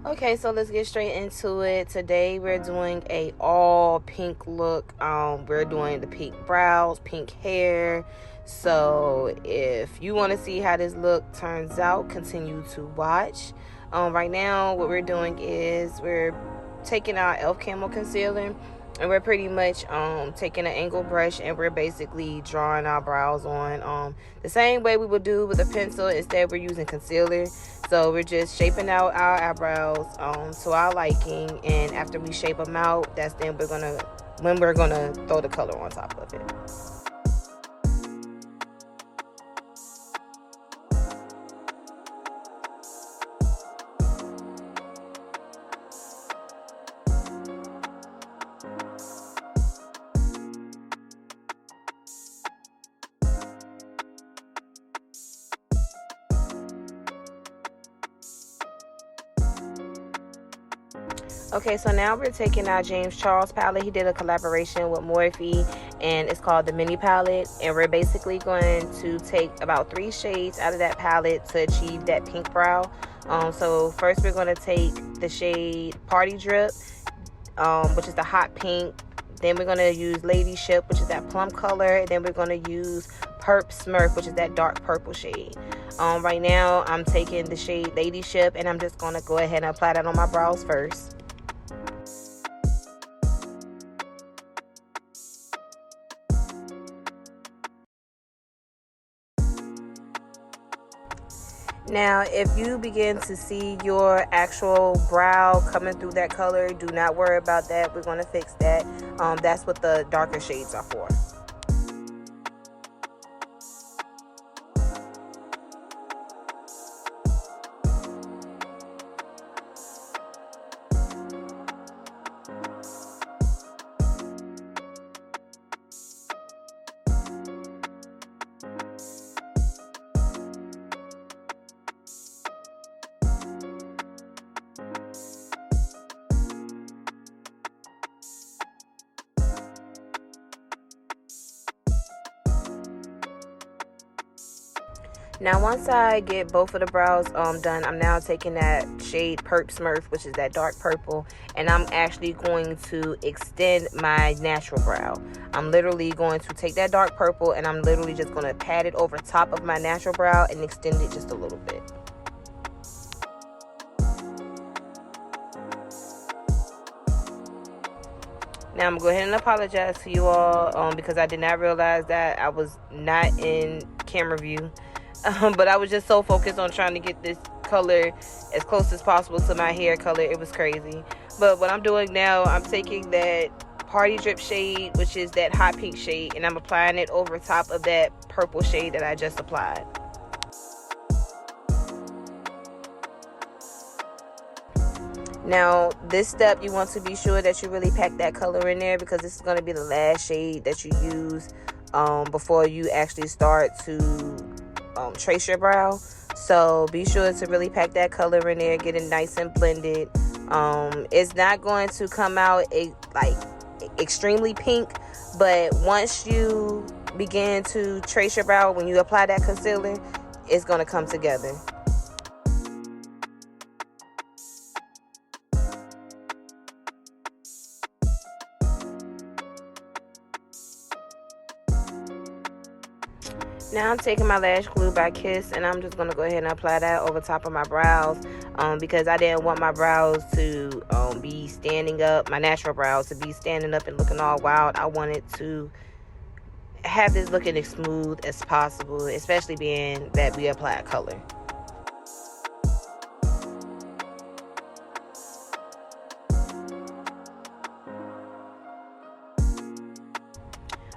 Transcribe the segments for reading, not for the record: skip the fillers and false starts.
Okay, so let's get straight into it. Today we're doing a all pink look. We're doing the pink brows, pink hair. So if you want to see how this look turns out, continue to watch. Right now what we're doing is we're taking our e.l.f. Camo Concealer, and we're pretty much taking an angle brush, and we're basically drawing our brows on the same way we would do with a pencil. Instead, we're using concealer. So we're just shaping out our eyebrows to our liking, and after we shape them out, that's then when we're gonna throw the color on top of it. Okay, so now we're taking our James Charles palette. He did a collaboration with Morphe, and it's called the Mini Palette. And we're basically going to take about 3 shades out of that palette to achieve that pink brow. So first we're going to take the shade Party Drip, which is the hot pink. Then we're going to use Ladyship, which is that plum color. And then we're going to use Perp Smurf, which is that dark purple shade. Right now I'm taking the shade Ladyship, and I'm just going to go ahead and apply that on my brows first. Now, if you begin to see your actual brow coming through that color, do not worry about that. We're going to fix that. That's what the darker shades are for. Now once I get both of the brows done, I'm now taking that shade Perp Smurf, which is that dark purple, and I'm actually going to extend my natural brow. I'm literally going to take that dark purple, and I'm literally just going to pat it over top of my natural brow and extend it just a little bit. Now I'm going to go ahead and apologize to you all because I did not realize that I was not in camera view. But I was just so focused on trying to get this color as close as possible to my hair color. It was crazy. But what I'm doing now, I'm taking that Party Drip shade, which is that hot pink shade, and I'm applying it over top of that purple shade that I just applied. Now, this step, you want to be sure that you really pack that color in there, because this is going to be the last shade that you use before you actually start to trace your brow. So be sure to really pack that color in there, get it nice and blended. It's not going to come out like extremely pink, but once you begin to trace your brow, when you apply that concealer, it's going to come together. Now I'm taking my lash glue by Kiss, and I'm just going to go ahead and apply that over top of my brows because I didn't want my brows to be standing up, my natural brows to be standing up and looking all wild. I wanted to have this looking as smooth as possible, especially being that we apply color.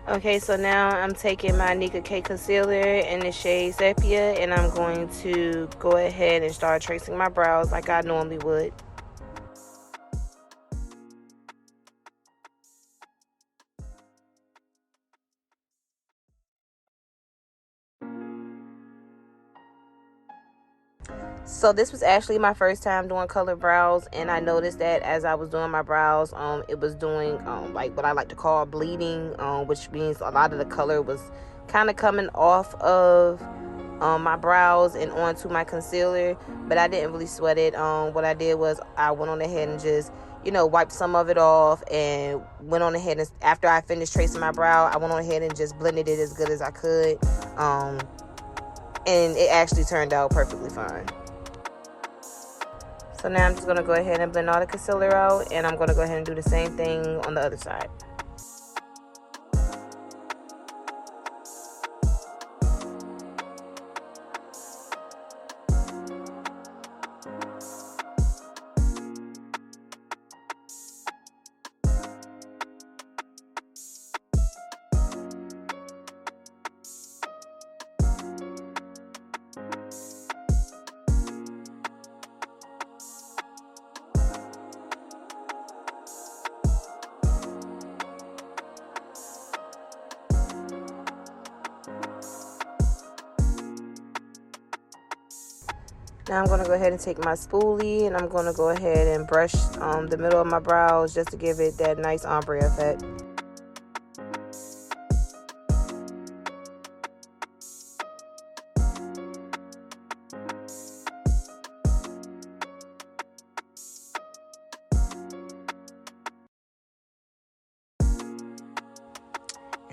Okay, so now I'm taking my Nicka K Concealer in the shade Sepia, and I'm going to go ahead and start tracing my brows like I normally would. So this was actually my first time doing colored brows, and I noticed that as I was doing my brows, it was doing like what I like to call bleeding, which means a lot of the color was kind of coming off of my brows and onto my concealer, but I didn't really sweat it. What I did was I went on ahead and just, you know, wiped some of it off, and went on ahead and, after I finished tracing my brow, I went on ahead and just blended it as good as I could. And it actually turned out perfectly fine. So now I'm just going to go ahead and blend all the concealer out, and I'm going to go ahead and do the same thing on the other side. Now I'm going to go ahead and take my spoolie, and I'm going to go ahead and brush the middle of my brows just to give it that nice ombre effect.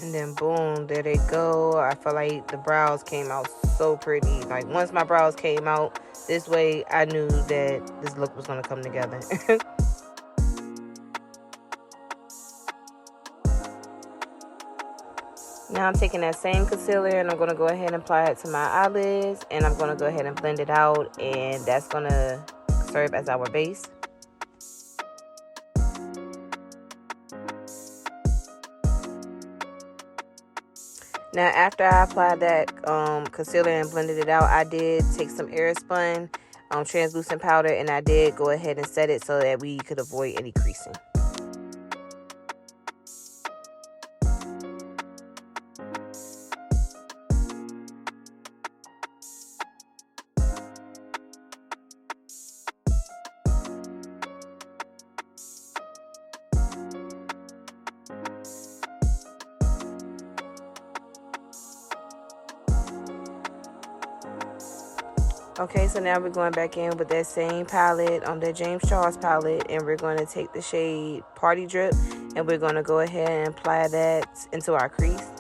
And then boom, there they go. I feel like the brows came out so pretty. Like, once my brows came out this way, I knew that this look was going to come together. Now I'm taking that same concealer, and I'm going to go ahead and apply it to my eyelids, and I'm going to go ahead and blend it out, and that's going to serve as our base. Now, after I applied that concealer and blended it out, I did take some Airspun translucent powder, and I did go ahead and set it so that we could avoid any creasing. Okay, so now we're going back in with that same palette, the James Charles palette, and we're going to take the shade Party Drip, and we're going to go ahead and apply that into our crease.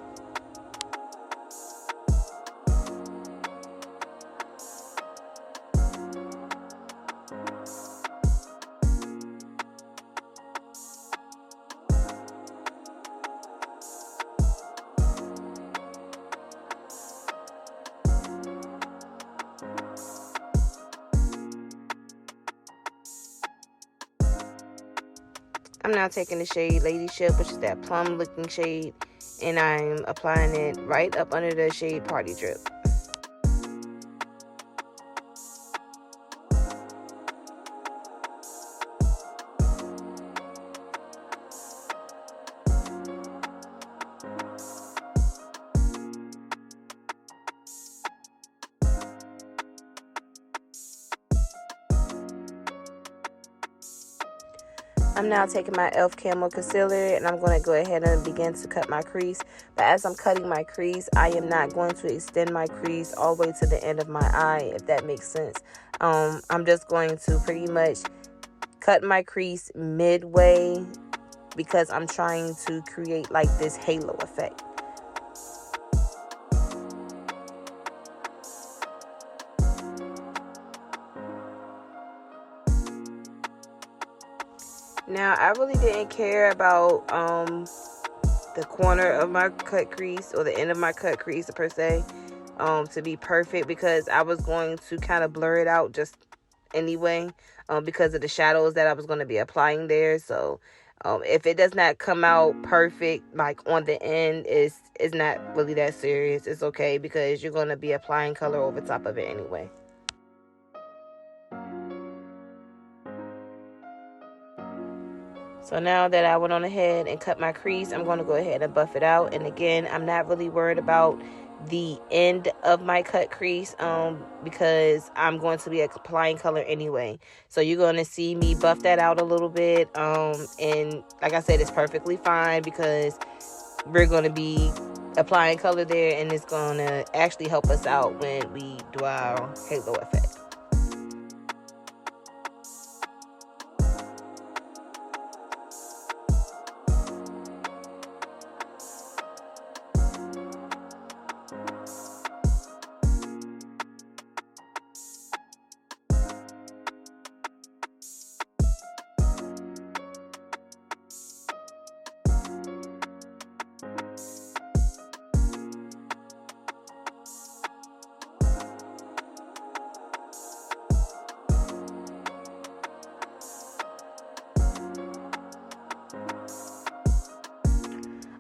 I'm now taking the shade Ladyship, which is that plum looking shade, and I'm applying it right up under the shade Party Drip. I'm now taking my e.l.f. Camo Concealer, and I'm going to go ahead and begin to cut my crease. But as I'm cutting my crease, I am not going to extend my crease all the way to the end of my eye, if that makes sense. I'm just going to pretty much cut my crease midway, because I'm trying to create like this halo effect. Now, I really didn't care about the corner of my cut crease, or the end of my cut crease per se, to be perfect, because I was going to kind of blur it out just anyway, because of the shadows that I was going to be applying there. So if it does not come out perfect, like on the end, it's not really that serious. It's okay, because you're going to be applying color over top of it anyway. So now that I went on ahead and cut my crease, I'm going to go ahead and buff it out. And again, I'm not really worried about the end of my cut crease, because I'm going to be applying color anyway. So you're going to see me buff that out a little bit. And like I said, it's perfectly fine, because we're going to be applying color there, and it's gonna actually help us out when we do our halo effect.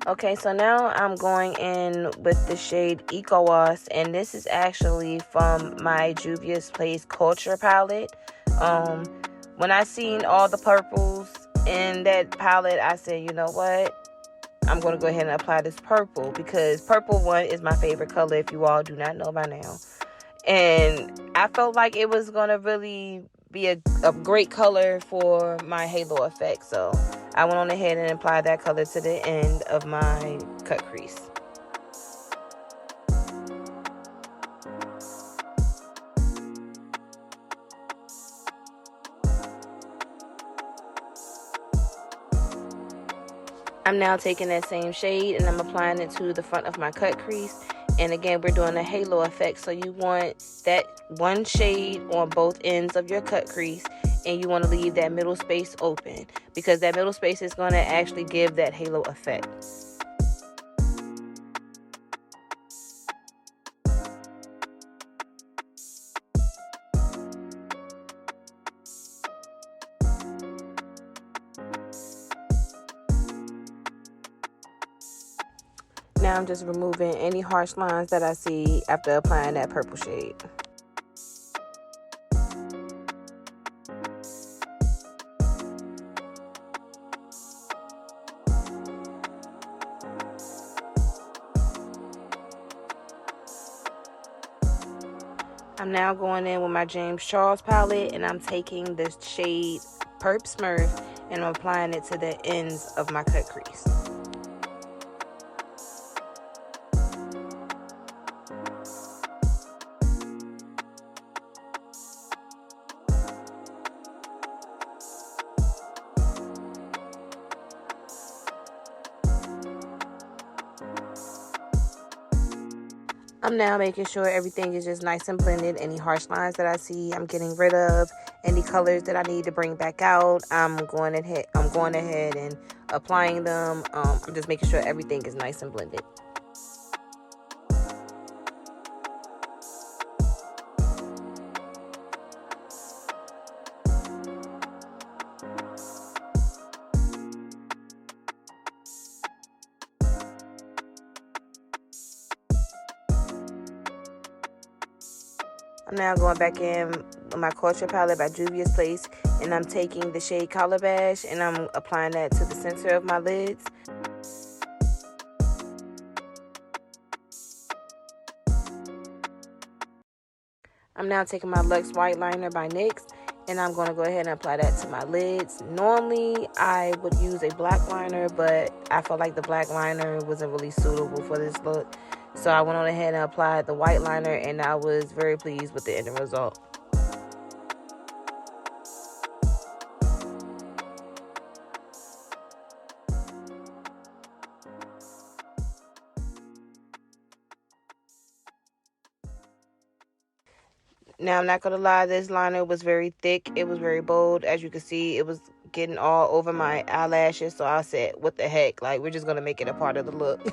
Okay, so now I'm going in with the shade Eco Wash, and this is actually from my Juvias Place Culture palette. When I seen all the purples in that palette, I said, you know what? I'm going to go ahead and apply this purple, because purple one is my favorite color, if you all do not know by now. And I felt like it was going to really be a great color for my halo effect, so I went on ahead and applied that color to the end of my cut crease. I'm now taking that same shade and I'm applying it to the front of my cut crease. And again, we're doing a halo effect, so you want that one shade on both ends of your cut crease, and you want to leave that middle space open, because that middle space is going to actually give that halo effect. Now I'm just removing any harsh lines that I see after applying that purple shade. I'm now going in with my James Charles palette, and I'm taking the shade Perp Smurf and I'm applying it to the ends of my cut crease. I'm now making sure everything is just nice and blended. Any harsh lines that I see, I'm getting rid of. Any colors that I need to bring back out, I'm going ahead and applying them. I'm just making sure everything is nice and blended. I'm now going back in with my Culture palette by Juvias Place, and I'm taking the shade Calabash and I'm applying that to the center of my lids. I'm now taking my Luxe White Liner by NYX, and I'm going to go ahead and apply that to my lids. Normally, I would use a black liner, but I felt like the black liner wasn't really suitable for this look. So I went on ahead and applied the white liner, and I was very pleased with the end result. Now, I'm not going to lie, this liner was very thick. It was very bold. As you can see, it was getting all over my eyelashes. So I said, what the heck? Like, we're just going to make it a part of the look.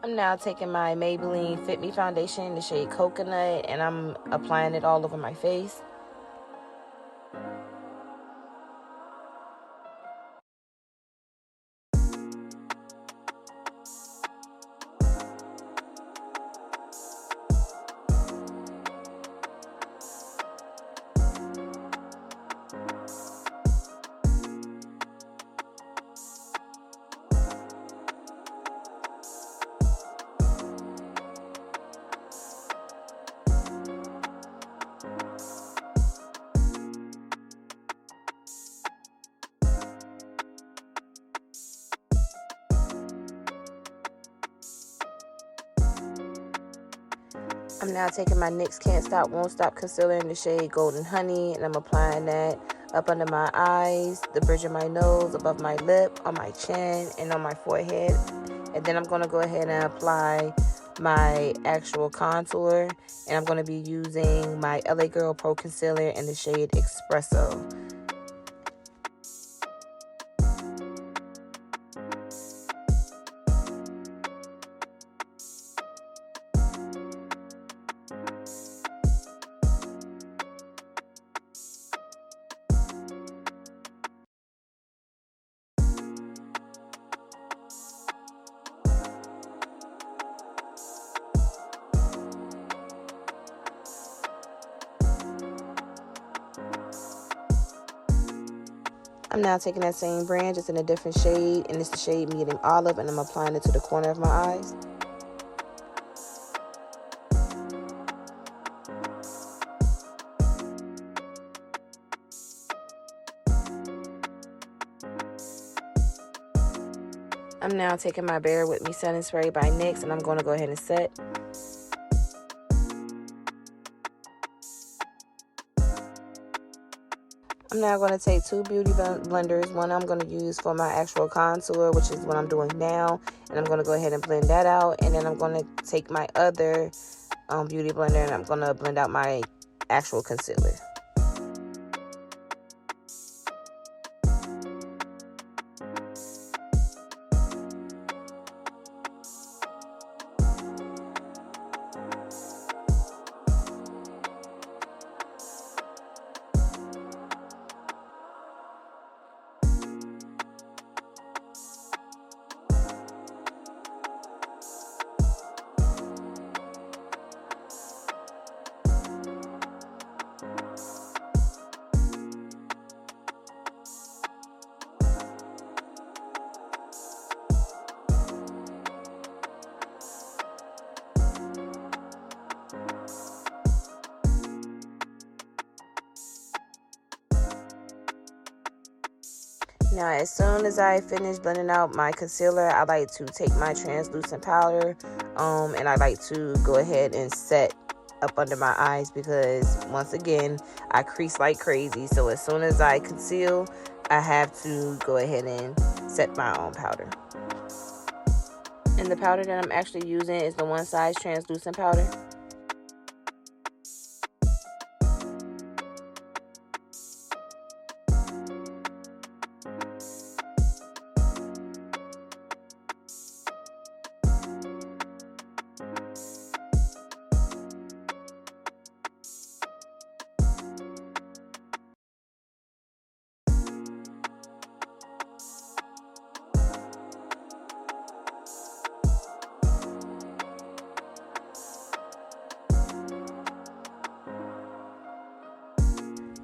I'm now taking my Maybelline FitMe foundation in the shade Coconut, and I'm applying it all over my face. I'm now taking my NYX Can't Stop, Won't Stop Concealer in the shade Golden Honey, and I'm applying that up under my eyes, the bridge of my nose, above my lip, on my chin, and on my forehead. And then I'm going to go ahead and apply my actual contour, and I'm going to be using my LA Girl Pro Concealer in the shade Espresso. I'm now taking that same brand, just in a different shade, and it's the shade Medium Olive, and I'm applying it to the corner of my eyes. I'm now taking my Bare With Me setting spray by NYX, and I'm going to go ahead and set. I'm now going to take two beauty blenders. One I'm going to use for my actual contour, which is what I'm doing now. And I'm going to go ahead and blend that out. And then I'm going to take my other beauty blender, and I'm going to blend out my actual concealer. Now, as soon as I finish blending out my concealer, I like to take my translucent powder, and I like to go ahead and set up under my eyes, because once again, I crease like crazy. So as soon as I conceal, I have to go ahead and set my own powder. And the powder that I'm actually using is the One Size translucent powder.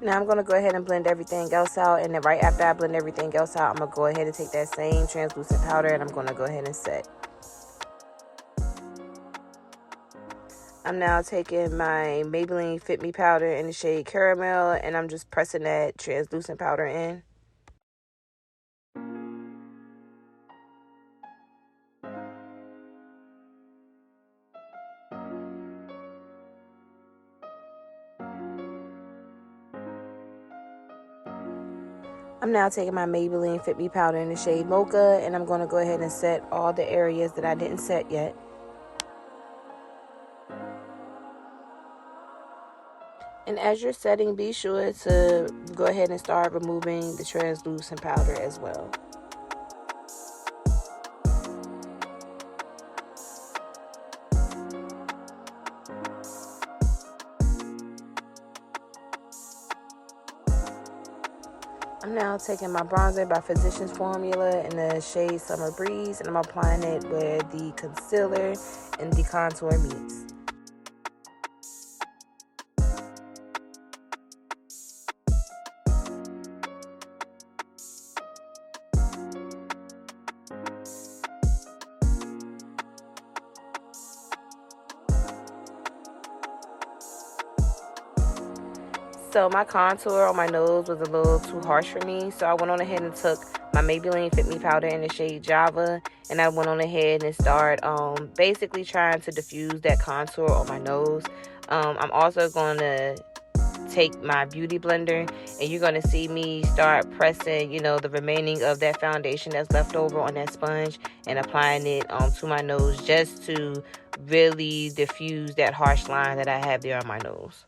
Now I'm going to go ahead and blend everything else out, and then right after I blend everything else out, I'm going to go ahead and take that same translucent powder, and I'm going to go ahead and set. I'm now taking my Maybelline FitMe powder in the shade Caramel, and I'm just pressing that translucent powder in. I'm now taking my Maybelline Fit Me powder in the shade Mocha, and I'm going to go ahead and set all the areas that I didn't set yet. And as you're setting, be sure to go ahead and start removing the translucent powder as well. I'm now taking my bronzer by Physicians Formula in the shade Summer Breeze, and I'm applying it where the concealer and the contour meets. So my contour on my nose was a little too harsh for me, so I went on ahead and took my Maybelline Fit Me powder in the shade Java, and I went on ahead and started basically trying to diffuse that contour on my nose. I'm also going to take my beauty blender, and you're going to see me start pressing, you know, the remaining of that foundation that's left over on that sponge and applying it to my nose, just to really diffuse that harsh line that I have there on my nose.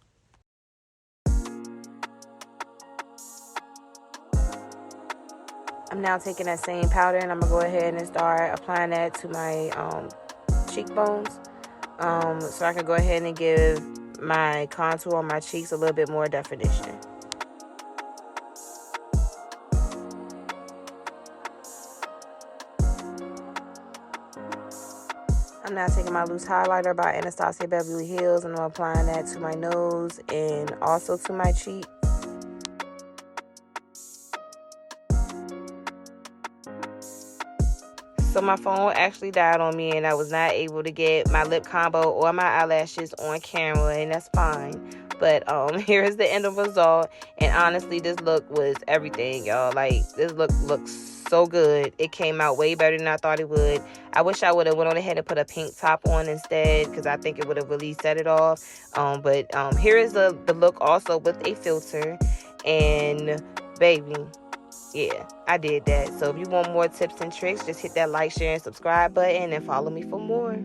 I'm now taking that same powder and I'm going to go ahead and start applying that to my cheekbones, so I can go ahead and give my contour on my cheeks a little bit more definition. I'm now taking my loose highlighter by Anastasia Beverly Hills and I'm applying that to my nose and also to my cheek. So my phone actually died on me and I was not able to get my lip combo or my eyelashes on camera, and that's fine. But here is the end of the result, and honestly this look was everything, y'all. Like, this look looks so good. It came out way better than I thought it would. I wish I would have went on ahead and put a pink top on instead, because I think it would have really set it off. But here is the look also with a filter, and baby, yeah, I did that. So if you want more tips and tricks, just hit that like, share, and subscribe button and follow me for more.